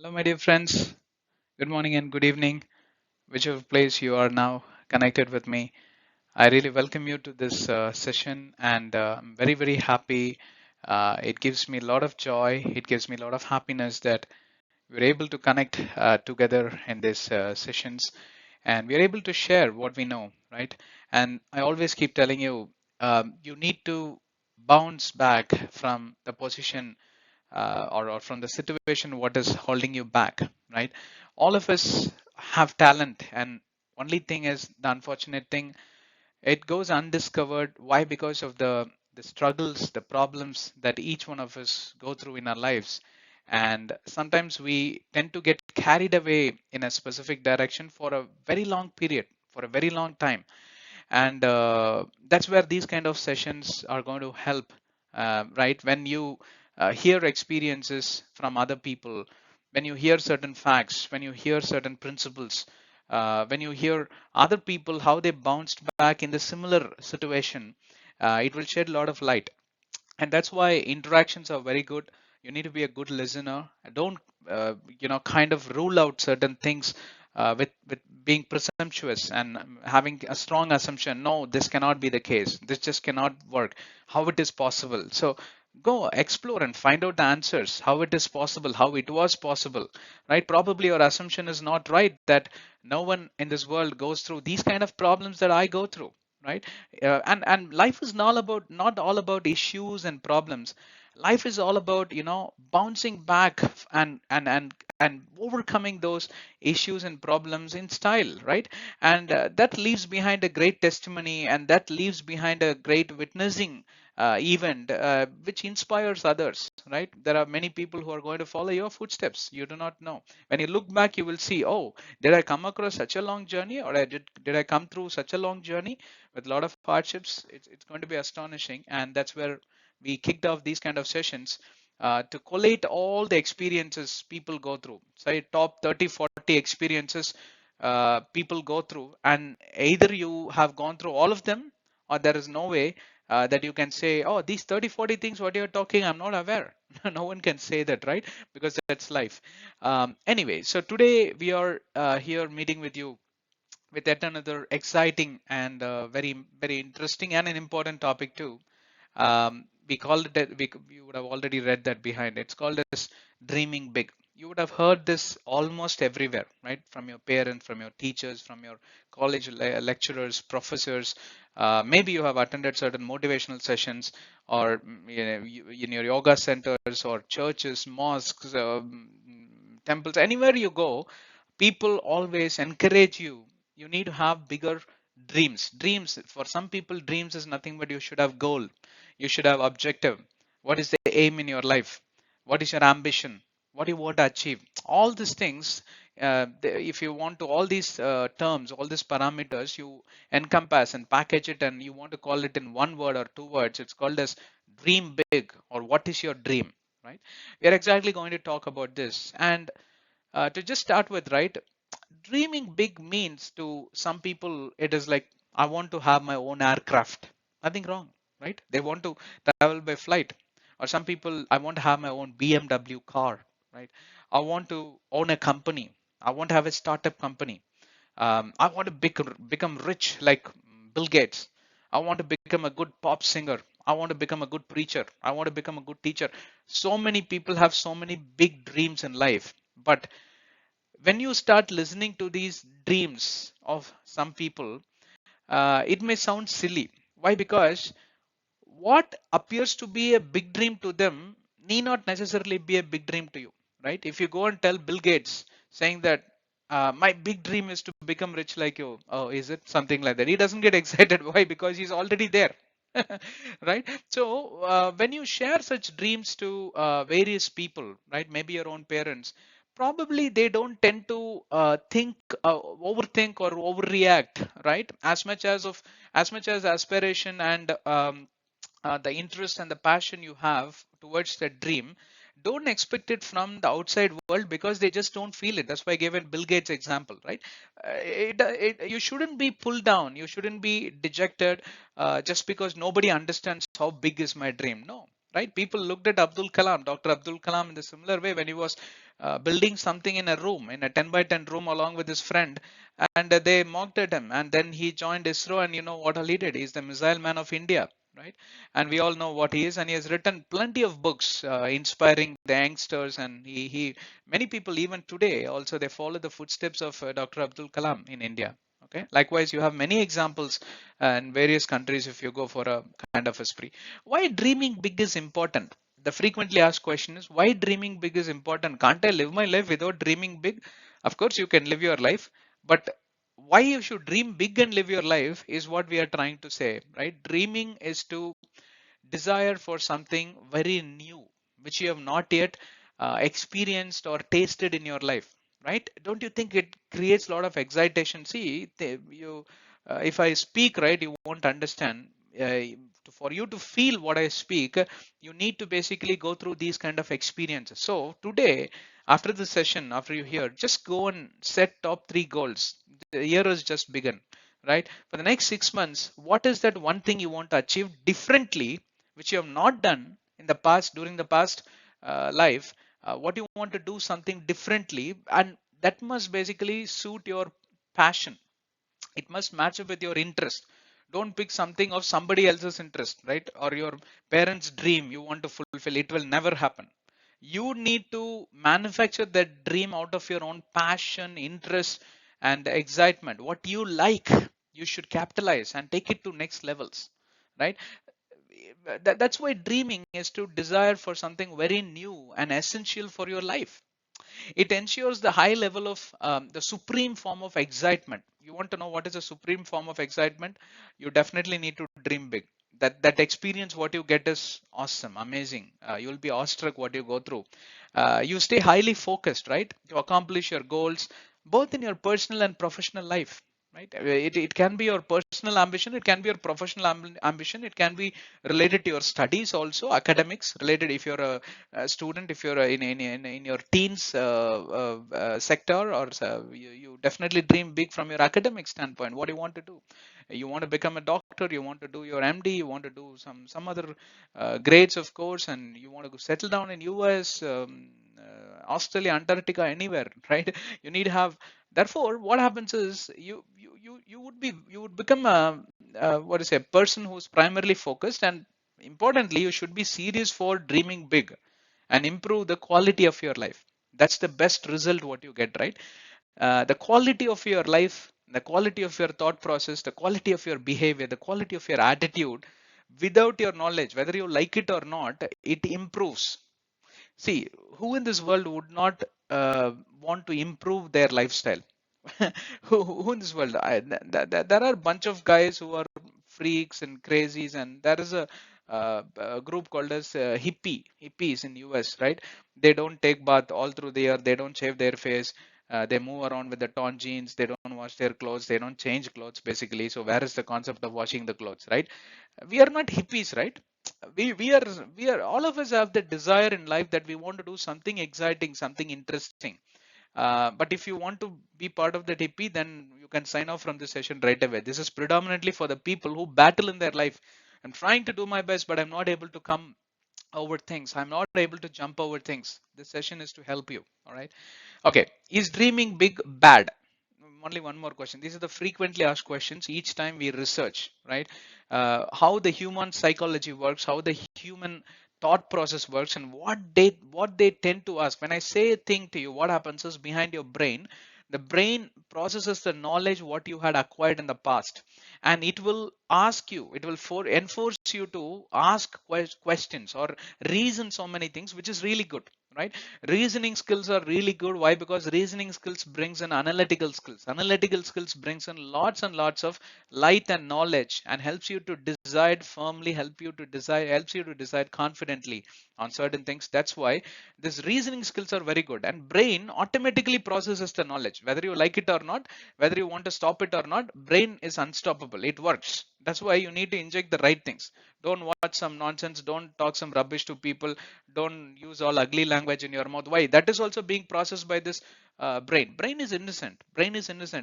Hello, my dear friends. Good morning and good evening, whichever place you are now connected with me. I really welcome you to this session, and I'm very, very happy. It gives me a lot of joy. It gives me a lot of happiness that we're able to connect together in these sessions, and we're able to share what we know, right? And I always keep telling you, you need to bounce back from the position or from the situation what is holding you back, right? All of us have talent, and only thing is the unfortunate thing, it goes undiscovered. Why? Because of the struggles, the problems that each one of us go through in our lives. And sometimes we tend to get carried away in a specific direction for a very long period, for a very long time. And that's where these kind of sessions are going to help, right? When you hear experiences from other people, when you hear certain facts, when you hear certain principles, when you hear other people how they bounced back in the similar situation, it will shed a lot of light. And that's why interactions are very good. You need to be a good listener. Don't kind of rule out certain things with being presumptuous and having a strong assumption. No, this cannot be the case, this just cannot work. How it is possible? So go explore and find out the answers, how it is possible, how it was possible, right? Probably your assumption is not right, that no one in this world goes through these kind of problems that I go through, right? And life is not all about issues and problems. Life is all about bouncing back and overcoming those issues and problems in style, right? And that leaves behind a great testimony, and that leaves behind a great witnessing event, which inspires others, right? There are many people who are going to follow your footsteps. You do not know. When you look back, you will see, oh, did I come across such a long journey, or did I come through such a long journey with a lot of hardships? It's going to be astonishing. And that's where we kicked off these kind of sessions, to collate all the experiences people go through, say top 30, 40 experiences people go through, and either you have gone through all of them, or there is no way that you can say, oh, these 30, 40 things what you're talking, I'm not aware. No one can say that, right? Because that's life. Anyway, so today we are here meeting with you with yet another exciting and very, very interesting and an important topic too. We called it, you would have already read that behind it. It's called as dreaming big. You would have heard this almost everywhere, right? From your parents, from your teachers, from your college lecturers, professors. Maybe you have attended certain motivational sessions, or in your yoga centers or churches, mosques, temples, anywhere you go, people always encourage you. You need to have bigger dreams. For some people, dreams is nothing but you should have goal, you should have objective. What is the aim in your life? What is your ambition? What do you want to achieve? All these things, if you want to, all these terms, all these parameters, you encompass and package it, and you want to call it in one word or two words, it's called as dream big, or what is your dream, right? We are exactly going to talk about this. And to just start with, right? Dreaming big means to some people, it is like, I want to have my own aircraft. Nothing wrong, right? They want to travel by flight. Or some people, I want to have my own BMW car, right? I want to own a company. I want to have a startup company. I want to become rich like Bill Gates. I want to become a good pop singer. I want to become a good preacher. I want to become a good teacher. So many people have so many big dreams in life. But when you start listening to these dreams of some people, it may sound silly. Why? Because what appears to be a big dream to them need not necessarily be a big dream to you, right? If you go and tell Bill Gates saying that, my big dream is to become rich like you, oh, is it something like that? He doesn't get excited. Why? Because he's already there. Right? So when you share such dreams to various people, right, maybe your own parents, probably they don't tend to think, overthink or overreact, right? As much as aspiration and the interest and the passion you have towards that dream, don't expect it from the outside world, because they just don't feel it. That's why I gave it Bill Gates example, right? You shouldn't be pulled down, you shouldn't be dejected just because nobody understands how big is my dream. No, right? People looked at Abdul Kalam, Dr. Abdul Kalam, in the similar way when he was building something in a room, in a 10 by 10 room along with his friend, and they mocked at him. And then he joined ISRO, and you know what all he did? He's the missile man of India, right? And we all know what he is, and he has written plenty of books inspiring the youngsters. And many people even today also they follow the footsteps of Dr. Abdul Kalam in India. Okay. Likewise, you have many examples in various countries if you go for a kind of a spree. Why dreaming big is important? The frequently asked question is, why dreaming big is important? Can't I live my life without dreaming big? Of course you can live your life, but why you should dream big and live your life is what we are trying to say, right? Dreaming is to desire for something very new which you have not yet experienced or tasted in your life, right? Don't you think it creates a lot of excitation? See, if I speak, right, you won't understand. For you to feel what I speak, you need to basically go through these kind of experiences. So today, after the session, after you hear, just go and set top 3 goals. The year has just begun, right? For the next 6 months, what is that one thing you want to achieve differently which you have not done in the past, during the past life? What you want to do something differently, and that must basically suit your passion. It must match up with your interest. Don't pick something of somebody else's interest, right? Or your parents dream you want to fulfill. It will never happen. You need to manufacture that dream out of your own passion, interest, and excitement. What you like, you should capitalize and take it to next levels, right? That's why dreaming is to desire for something very new and essential for your life. It ensures the high level of the supreme form of excitement. You want to know what is a supreme form of excitement? You definitely need to dream big. That experience, what you get is awesome, amazing. You'll be awestruck what you go through. You stay highly focused, right, to accomplish your goals, both in your personal and professional life. Right? It can be your personal ambition, it can be your professional ambition, it can be related to your studies also, academics related. If you're a student, if you're in your teens sector, or you definitely dream big from your academic standpoint. What do you want to do? You want to become a doctor, you want to do your MD, you want to do some other grades of course, and you want to settle down in US, Australia, Antarctica, anywhere, right? You need to have. Therefore, what happens is you would become what is a person who's primarily focused, and importantly, you should be serious for dreaming big and improve the quality of your life. That's the best result what you get, right? The quality of your life, the quality of your thought process, the quality of your behavior, the quality of your attitude, without your knowledge, whether you like it or not, it improves. See, who in this world would not want to improve their lifestyle? Who in this world? There are a bunch of guys who are freaks and crazies, and there is a group called as hippies in US, right? They don't take bath all through the year. They don't shave their face. They move around with the torn jeans. They don't wash their clothes. They don't change clothes basically. So where is the concept of washing the clothes, right? We are not hippies, right? We are all of us have the desire in life that we want to do something exciting, something interesting. But if you want to be part of the hippie, then you can sign off from this session right away. This is predominantly for the people who battle in their life. I'm trying to do my best, but I'm not able to come over things. I'm not able to jump over things. This session is to help you. All right. Okay. Is dreaming big bad? Only one more question. These are the frequently asked questions each time we research, right? How the human psychology works, how the human thought process works, and what they tend to ask. When I say a thing to you, what happens is behind your brain, the brain processes the knowledge what you had acquired in the past, and it will ask you, it will enforce you to ask questions or reason so many things, which is really good, right? Reasoning skills are really good. Why? Because reasoning skills brings in analytical skills. Analytical skills brings in lots and lots of light and knowledge, and helps you to decide firmly, helps you to decide confidently on certain things. That's why these reasoning skills are very good, and brain automatically processes the knowledge whether you like it or not, whether you want to stop it or not. Brain is unstoppable, it works. That's why you need to inject the right things. Don't watch some nonsense, don't talk some rubbish to people, don't use all ugly language in your mouth. Why? That is also being processed by this brain is innocent.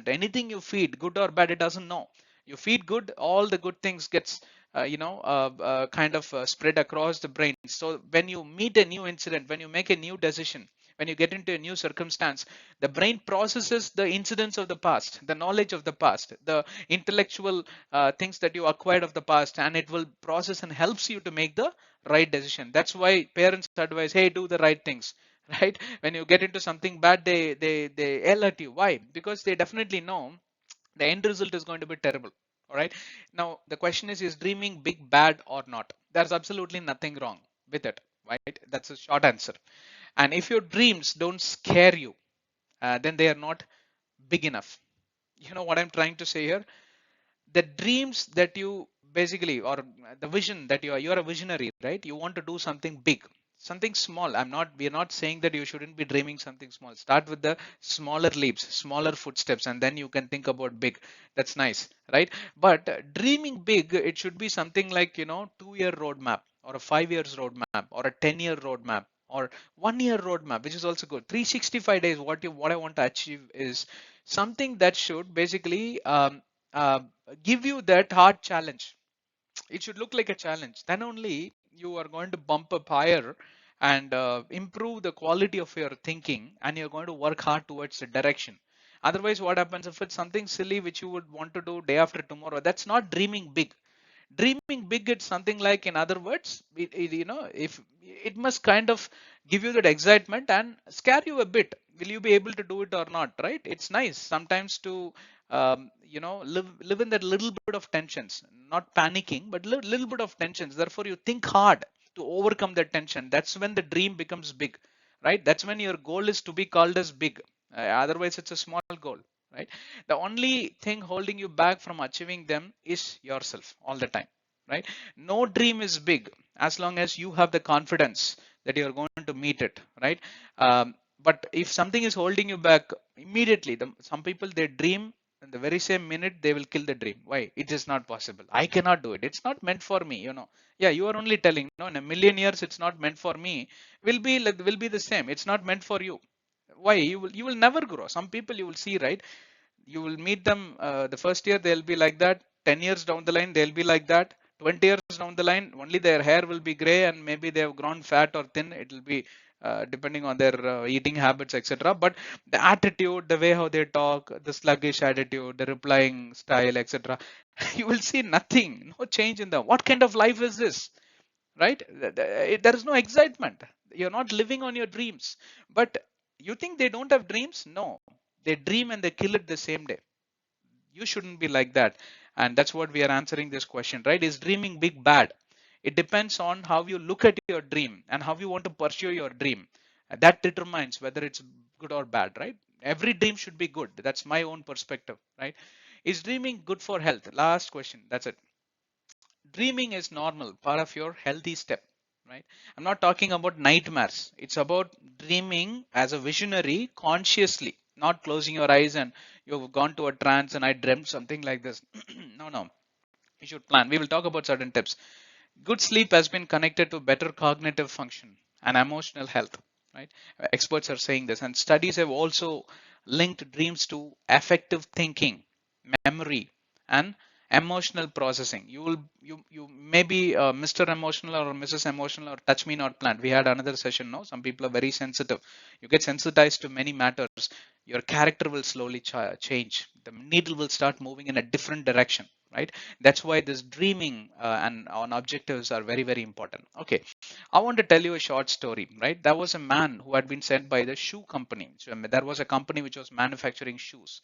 Anything you feed, good or bad, it doesn't know. You feed good, all the good things gets kind of spread across the brain. So when you meet a new incident, when you make a new decision, when you get into a new circumstance, the brain processes the incidents of the past, the knowledge of the past, the intellectual things that you acquired of the past, and it will process and helps you to make the right decision. That's why parents advise, hey, do the right things. Right? When you get into something bad, they yell at you. Why? Because they definitely know the end result is going to be terrible. All right. Now the question is dreaming big bad or not? There's absolutely nothing wrong with it. Right? That's a short answer. And if your dreams don't scare you, then they are not big enough. You know what I'm trying to say here? The dreams that you basically, or the vision that you're a visionary, right? You want to do something big, something small. We're not saying that you shouldn't be dreaming something small. Start with the smaller leaps, smaller footsteps, and then you can think about big. That's nice, right? But dreaming big, it should be something like, 2-year roadmap, or a 5 years roadmap, or a 10-year roadmap, or 1-year roadmap, which is also good. 365 days, what I want to achieve is something that should basically uh, give you that hard challenge. It should look like a challenge. Then only you are going to bump up higher and improve the quality of your thinking, and you're going to work hard towards the direction. Otherwise, what happens if it's something silly which you would want to do day after tomorrow? That's not dreaming big. Dreaming big, it's something like, in other words, if it must kind of give you that excitement and scare you a bit. Will you be able to do it or not? Right? It's nice sometimes to live in that little bit of tensions, not panicking, but little bit of tensions. Therefore you think hard to overcome that tension. That's when the dream becomes big. Right? That's when your goal is to be called as big. Otherwise it's a small goal. Right? The only thing holding you back from achieving them is yourself all the time. Right? No dream is big as long as you have the confidence that you're going to meet it. Right? But if something is holding you back, immediately some people, they dream, in the very same minute they will kill the dream. Why? It is not possible. I cannot do it. It's not meant for me. Yeah, you are only telling, no, in a million years it's not meant for me. Will be the same. It's not meant for you. Why? You will never grow. Some people you will see, right? You will meet them, the first year they'll be like that. 10 years down the line they'll be like that. 20 years down the line only their hair will be gray, and maybe they have grown fat or thin. It will be depending on their eating habits, etc. But the attitude, the way how they talk, the sluggish attitude, the replying style, etc. You will see nothing, no change in them. What kind of life is this? Right? There is no excitement. You're not living on your dreams. But you think they don't have dreams? No, they dream and they kill it the same day. You shouldn't be like that. And that's what we are answering this question, right? Is dreaming big bad? It depends on how you look at your dream and how you want to pursue your dream. That determines whether it's good or bad, right? Every dream should be good. That's my own perspective, right? Is dreaming good for health? Last question. That's it. Dreaming is normal, part of your healthy step, right? I'm not talking about nightmares. It's about dreaming as a visionary consciously, not closing your eyes and you've gone to a trance and I dreamt something like this. No, you should plan. We will talk about certain tips. Good sleep has been connected to better cognitive function and emotional health, right? Experts are saying this, and studies have also linked dreams to effective thinking, memory, and emotional processing. You may be Mr. Emotional or Mrs. Emotional or touch me not plant. We had another session. No, some people are very sensitive. You get sensitized to many matters. Your character will slowly change. The needle will start moving in a different direction, right? That's why this dreaming and on objectives are very, very important. Okay, I want to tell you a short story, right? There was a man who had been sent by the shoe company. So there was a company which was manufacturing shoes,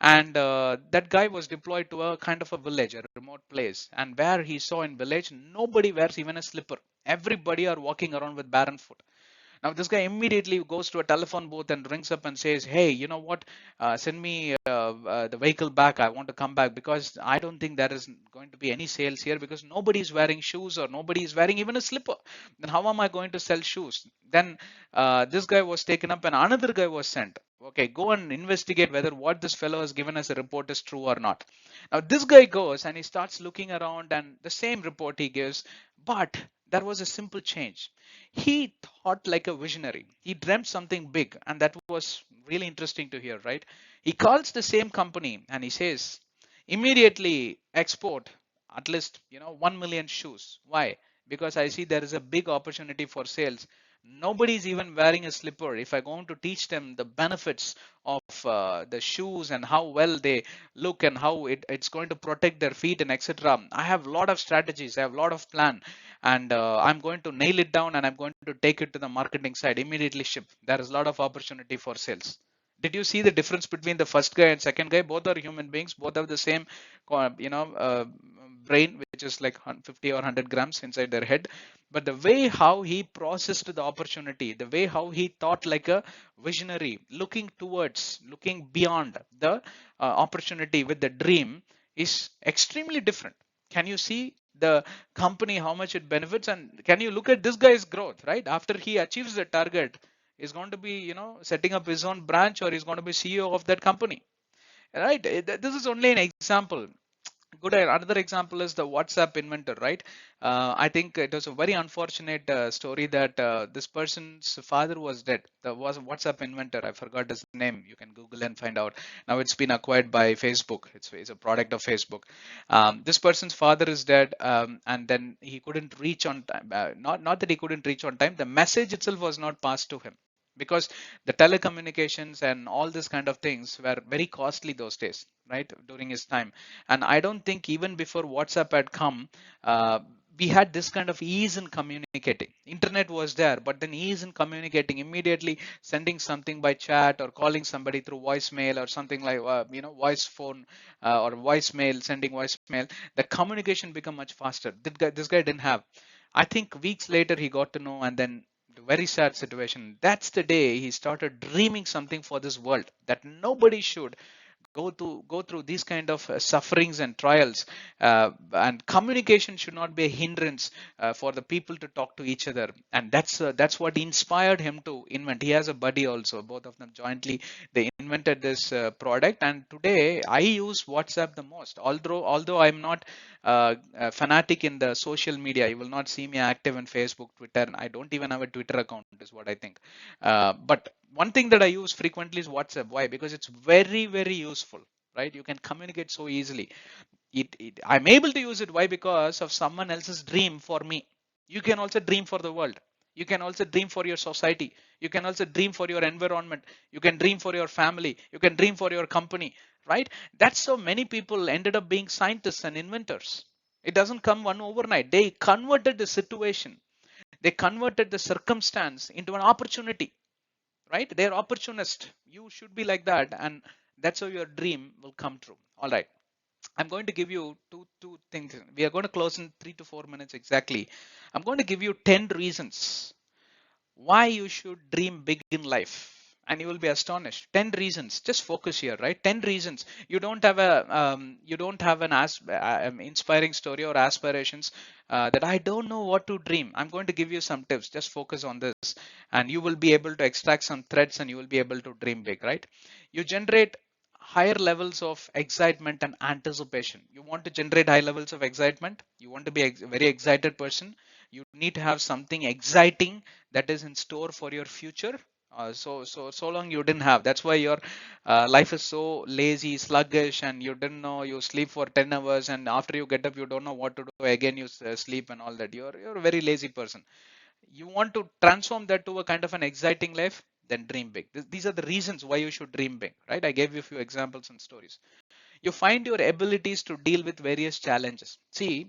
and that guy was deployed to a kind of a village, a remote place, and where he saw in village nobody wears even a slipper. Everybody are walking around with barren foot. Now this guy immediately goes to a telephone booth and rings up and says, hey, you know what, send me the vehicle back. I want to come back because I don't think there is going to be any sales here because nobody is wearing shoes or nobody is wearing even a slipper. Then how am I going to sell shoes? Then this guy was taken up and another guy was sent. Okay, go and investigate whether what this fellow has given as a report is true or not. Now this guy goes and he starts looking around and the same report he gives, but there was a simple change. He thought like a visionary. He dreamt something big, and that was really interesting to hear, right? He calls the same company and he says, immediately export. at least 1 million shoes. Why? Because I see there is a big opportunity for sales. Nobody is even wearing a slipper. If I going to teach them the benefits of the shoes and how well they look and how it's going to protect their feet and etc. I have a lot of strategies. I have a lot of plan, and I'm going to nail it down, and I'm going to take it to the marketing side, immediately ship. There is a lot of opportunity for sales. Did you see the difference between the first guy and second guy? Both are human beings. Both have the same, brain, which is like 50 or 100 grams inside their head. But the way how he processed the opportunity, the way how he thought like a visionary, looking towards, looking beyond the opportunity with the dream, is extremely different. Can you see the company how much it benefits, and can you look at this guy's growth, right? After he achieves the target, is going to be setting up his own branch, or he's going to be CEO of that company, right? This is only an example. Good. Another example is the WhatsApp inventor, right? I think it was a very unfortunate story that this person's father was dead. The was WhatsApp inventor. I forgot his name. You can Google and find out. Now it's been acquired by Facebook. It's a product of Facebook. This person's father is dead, and then he couldn't reach on time. Not that he couldn't reach on time. The message itself was not passed to him, because the telecommunications and all this kind of things were very costly those days, right, during his time. And I don't think even before WhatsApp had come, uh, we had this kind of ease in communicating. Internet was there, but then ease in communicating, immediately sending something by chat or calling somebody through voicemail or something like voice phone, or voicemail, sending voicemail. The communication become much faster. This guy didn't have. I think weeks later he got to know, and then the very sad situation. That's the day he started dreaming something for this world, that nobody should go through these kind of sufferings and trials, and communication should not be a hindrance for the people to talk to each other. And that's what inspired him to invent. He has a buddy also, both of them jointly they invented this product. And today I use WhatsApp the most, although I'm not a fanatic in the social media. You will not see me active in Facebook, Twitter. I don't even have a Twitter account, is what I think. But one thing that I use frequently is WhatsApp. Why? Because it's very, very useful, right? You can communicate so easily. I'm able to use it. Why? Because of someone else's dream for me. You can also dream for the world. You can also dream for your society. You can also dream for your environment. You can dream for your family. You can dream for your company, right? That's how many people ended up being scientists and inventors. It doesn't come one overnight. They converted the situation, they converted the circumstance into an opportunity, right? They're opportunist. You should be like that, and that's how your dream will come true. All right. I'm going to give you two things. We are going to close in 3 to 4 minutes exactly. I'm going to give you 10 reasons why you should dream big in life, and you will be astonished. 10 reasons. Just focus here, right? 10 reasons. You don't have an inspiring story or aspirations that I don't know what to dream. I'm going to give you some tips. Just focus on this, and you will be able to extract some threads, and you will be able to dream big, right? You generate higher levels of excitement and anticipation. You want to generate high levels of excitement. You want to be a very excited person. You need to have something exciting that is in store for your future. So long you didn't have. That's why your life is so lazy, sluggish, and you didn't know. You sleep for 10 hours, and after you get up, you don't know what to do. Again, you sleep and all that. You're a very lazy person. You want to transform that to a kind of an exciting life. Then dream big. These are the reasons why you should dream big, right? I gave you a few examples and stories. You find your abilities to deal with various challenges. See,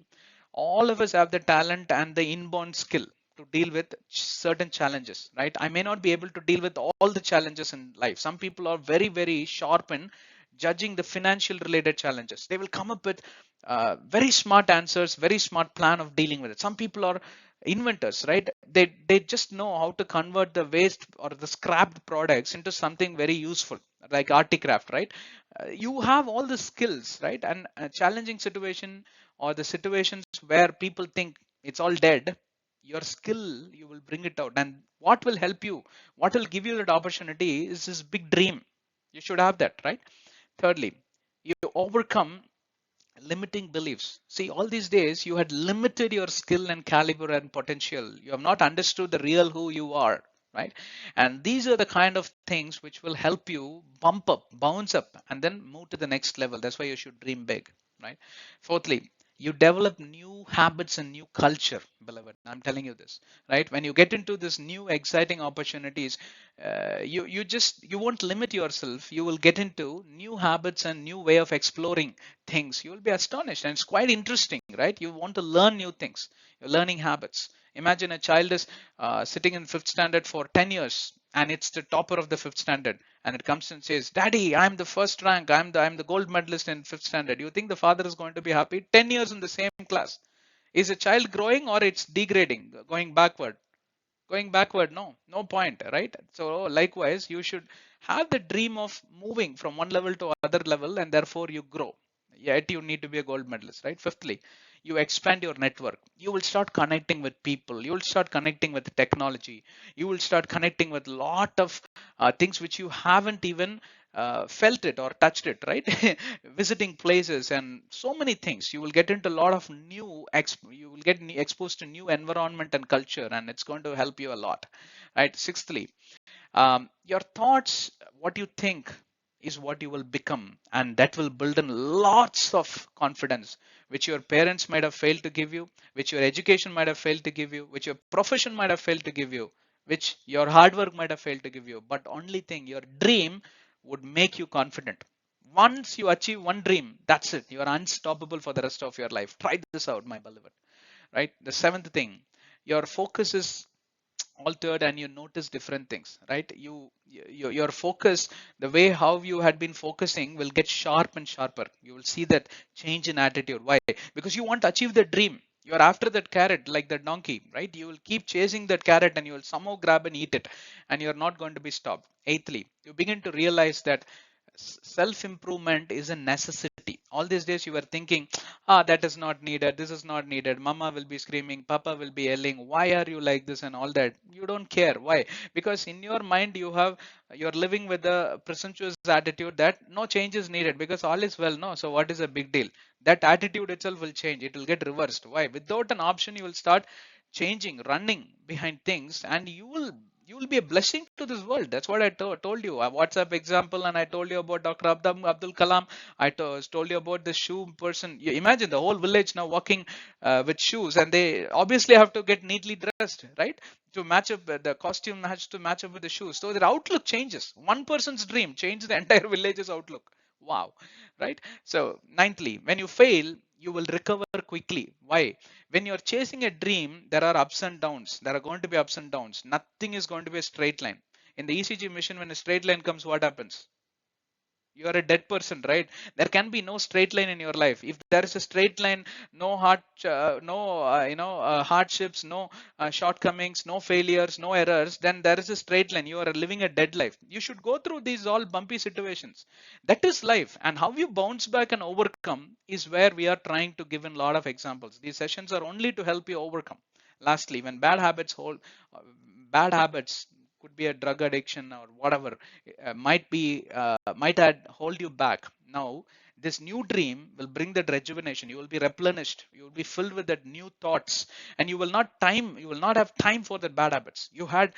all of us have the talent and the inborn skill to deal with certain challenges, right? I may not be able to deal with all the challenges in life. Some people are very, very sharp in judging the financial related challenges. They will come up with very smart answers, very smart plan of dealing with it. Some people are inventors, right? They just know how to convert the waste or the scrapped products into something very useful, like articraft, right? You have all the skills, right? And a challenging situation, or the situations where people think it's all dead, your skill, you will bring it out. And what will help you, what will give you that opportunity is this big dream. You should have that, right? Thirdly, you overcome limiting beliefs. See, all these days you had limited your skill and caliber and potential. You have not understood the real who you are, right? And these are the kind of things which will help you bump up, bounce up, and then move to the next level. That's why you should dream big, right? Fourthly, You develop new habits and new culture, beloved. I'm telling you this, right? When you get into this new exciting opportunities, you won't limit yourself. You will get into new habits and new way of exploring things. You will be astonished, and it's quite interesting, right? You want to learn new things. You're learning habits. Imagine a child is sitting in fifth standard for 10 years, and it's the topper of the fifth standard, and it comes and says, Daddy, I'm the first rank, I'm the gold medalist in fifth standard. You think the father is going to be happy? 10 years in the same class. Is a child growing or it's degrading, going backward? Going backward, no point, right? So likewise, you should have the dream of moving from one level to other level, and therefore you grow. Yet you need to be a gold medalist, right? Fifthly, you expand your network. You will start connecting with people. You will start connecting with technology. You will start connecting with a lot of things which you haven't even felt it or touched it, right? Visiting places and so many things. You will get into a lot of you will get exposed to new environment and culture, and it's going to help you a lot, right? Sixthly, your thoughts, what you think is what you will become, and that will build in lots of confidence, which your parents might have failed to give you, which your education might have failed to give you, which your profession might have failed to give you, which your hard work might have failed to give you. But only thing, your dream would make you confident. Once you achieve one dream, that's it. You are unstoppable for the rest of your life. Try this out, my beloved. Right? The seventh thing, your focus is altered and you notice different things, right? Your focus, the way how you had been focusing will get sharp and sharper. You will see that change in attitude. Why? Because you want to achieve the dream. You're after that carrot like the donkey, right? You will keep chasing that carrot and you will somehow grab and eat it, and you're not going to be stopped. Eighthly, you begin to realize that self improvement is a necessity. All these days you were thinking, that is not needed, this is not needed, mama will be screaming, papa will be yelling, why are you like this and all that. You don't care. Why? Because in your mind you're living with a presumptuous attitude that no change is needed because all is well. No, so what is a big deal? That attitude itself will change. It will get reversed. Why? Without an option you will start changing, running behind things, and you will be a blessing to this world. That's what I told you. A WhatsApp example, and I told you about Dr. Abdul Kalam. I told you about the shoe person. You imagine the whole village now walking with shoes, and they obviously have to get neatly dressed, right? To match up, the costume has to match up with the shoes. So their outlook changes. One person's dream changed the entire village's outlook. Wow, right? So, ninthly, when you fail, you will recover quickly. Why? When you're chasing a dream, there are ups and downs. There are going to be ups and downs. Nothing is going to be a straight line. In the ECG machine, when a straight line comes, what happens? You are a dead person, right? There can be no straight line in your life. If there is a straight line, no hardships, no shortcomings, no failures, no errors, then there is a straight line. You are living a dead life. You should go through these all bumpy situations. That is life, and how you bounce back and overcome is where we are trying to give in a lot of examples. These sessions are only to help you overcome. Lastly, when bad habits could be a drug addiction or whatever, might had hold you back. Now this new dream will bring that rejuvenation. You will be replenished. You will be filled with that new thoughts, and you will not have time for the bad habits. You had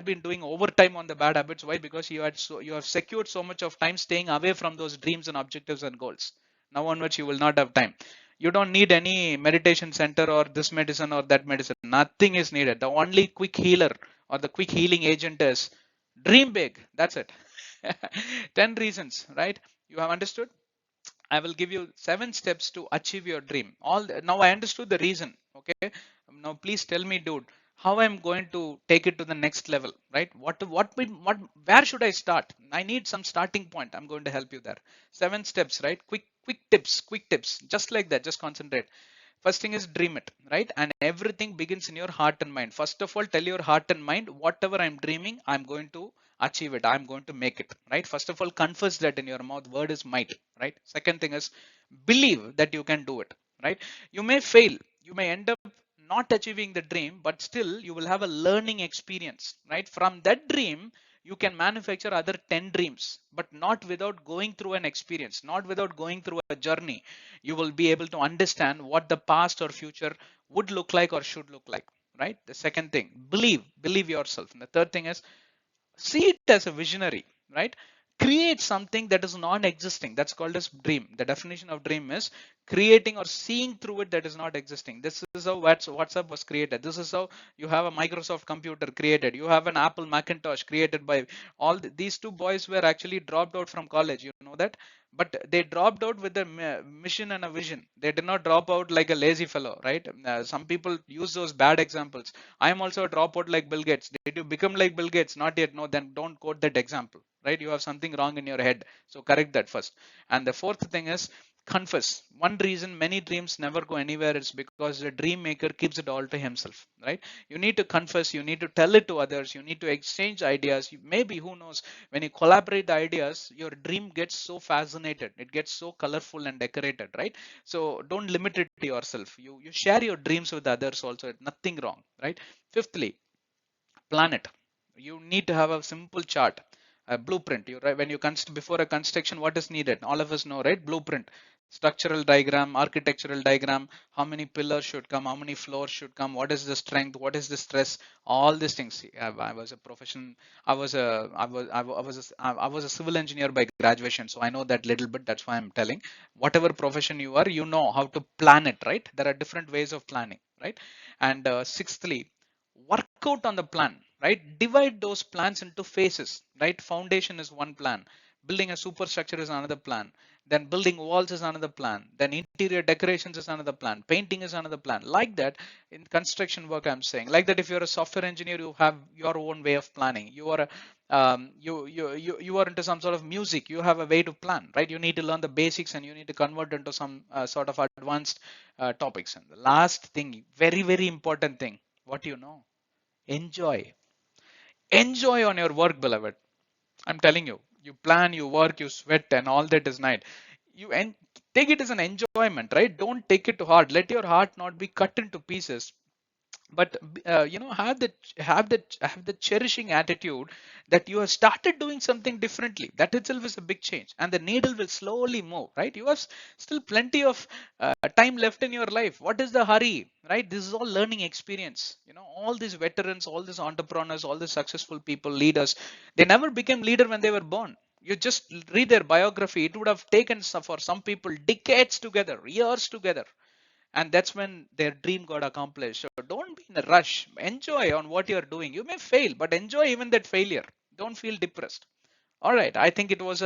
been doing overtime on the bad habits. Why? Because you have secured so much of time staying away from those dreams and objectives and goals. Now onwards you will not have time. You don't need any meditation center or this medicine or that medicine. Nothing is needed. The only quick healer or the quick healing agent is dream big. That's it. 10 reasons, right? You have understood? I will give you 7 steps to achieve your dream. Now I understood the reason. Okay. Now please tell me, dude, how I'm going to take it to the next level, right? Where should I start? I need some starting point. I'm going to help you there. 7 steps, right? Quick tips, just like that. Just concentrate. First thing is dream it, right? And everything begins in your heart and mind. First of all, tell your heart and mind, whatever I'm dreaming, I'm going to achieve it. I'm going to make it, right? First of all, confess that in your mouth. Word is might, right? Second thing is believe that you can do it, right? You may fail. You may end up not achieving the dream, but still you will have a learning experience, right? From that dream, you can manufacture other 10 dreams, but not without going through an experience, not without going through a journey. You will be able to understand what the past or future would look like or should look like, right? The second thing, believe yourself. And the third thing is see it as a visionary, right? create something that is non-existing. That's called as dream. The definition of dream is creating or seeing through it that is not existing. This is how WhatsApp was created. This is how you have a Microsoft computer created. You have an Apple Macintosh created by these two boys were actually dropped out from college. You know that, but they dropped out with a mission and a vision. They did not drop out like a lazy fellow, right? Some people use those bad examples. I am also a dropout like Bill Gates. Did you become like Bill Gates? Not yet. No, then don't quote that example, right? You have something wrong in your head. So correct that first. And the fourth thing is confess. One reason many dreams never go anywhere is because the dream maker keeps it all to himself, right? You need to confess, you need to tell it to others, you need to exchange ideas. Maybe, who knows, when you collaborate the ideas, your dream gets so fascinated, it gets so colorful and decorated, right? So don't limit it to yourself. You share your dreams with others also, nothing wrong, right? Fifthly, plan it. You need to have a simple chart, a blueprint. You right when you before a construction, what is needed? All of us know, right? Blueprint, structural diagram, architectural diagram. How many pillars should come? How many floors should come? What is the strength? What is the stress? All these things. I was a profession. I was a civil engineer by graduation, so I know that little bit. That's why I'm telling. Whatever profession you are, you know how to plan it, right? There are different ways of planning, right? And sixthly, work out on the plan, right? Divide those plans into phases, right? Foundation is one plan, building a superstructure is another plan, then building walls is another plan, then interior decorations is another plan, painting is another plan. Like that in construction work, I'm saying, like that if you're a software engineer, you have your own way of planning. You are a you are into some sort of music, you have a way to plan, right? You need to learn the basics and you need to convert into some sort of advanced topics. And the last thing, very very important thing, what you know, enjoy. Enjoy on your work, beloved. I'm telling you, you plan, you work, you sweat, and all that is night. Take it as an enjoyment, right? Don't take it too hard. Let your heart not be cut into pieces, but have the cherishing attitude that you have started doing something differently. That itself is a big change, and the needle will slowly move, right? You have still plenty of time left in your life. What is the hurry, right? This is all learning experience. All these veterans, all these entrepreneurs, all these successful people, leaders, they never became leader when they were born. You just read their biography, it would have taken for some people decades together, years together, and that's when their dream got accomplished. So don't be in a rush. Enjoy on what you're doing. You may fail, but enjoy even that failure. Don't feel depressed. All right, I think it was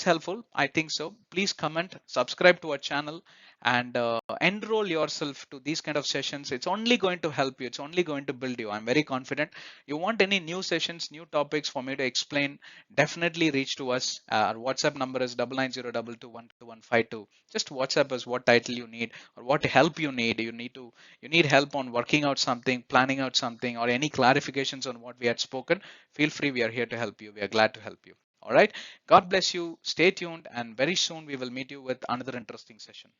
helpful. I think so. Please comment, subscribe to our channel, and enroll yourself to these kind of sessions. It's only going to help you. It's only going to build you. I'm very confident. You want any new sessions, new topics for me to explain, definitely reach to us. Our WhatsApp number is 9902212152. Just WhatsApp us what title you need or what help you need. You need help on working out something, planning out something, or any clarifications on what we had spoken. Feel free. We are here to help you. We are glad to help you. All right. God bless you. Stay tuned, and very soon we will meet you with another interesting session.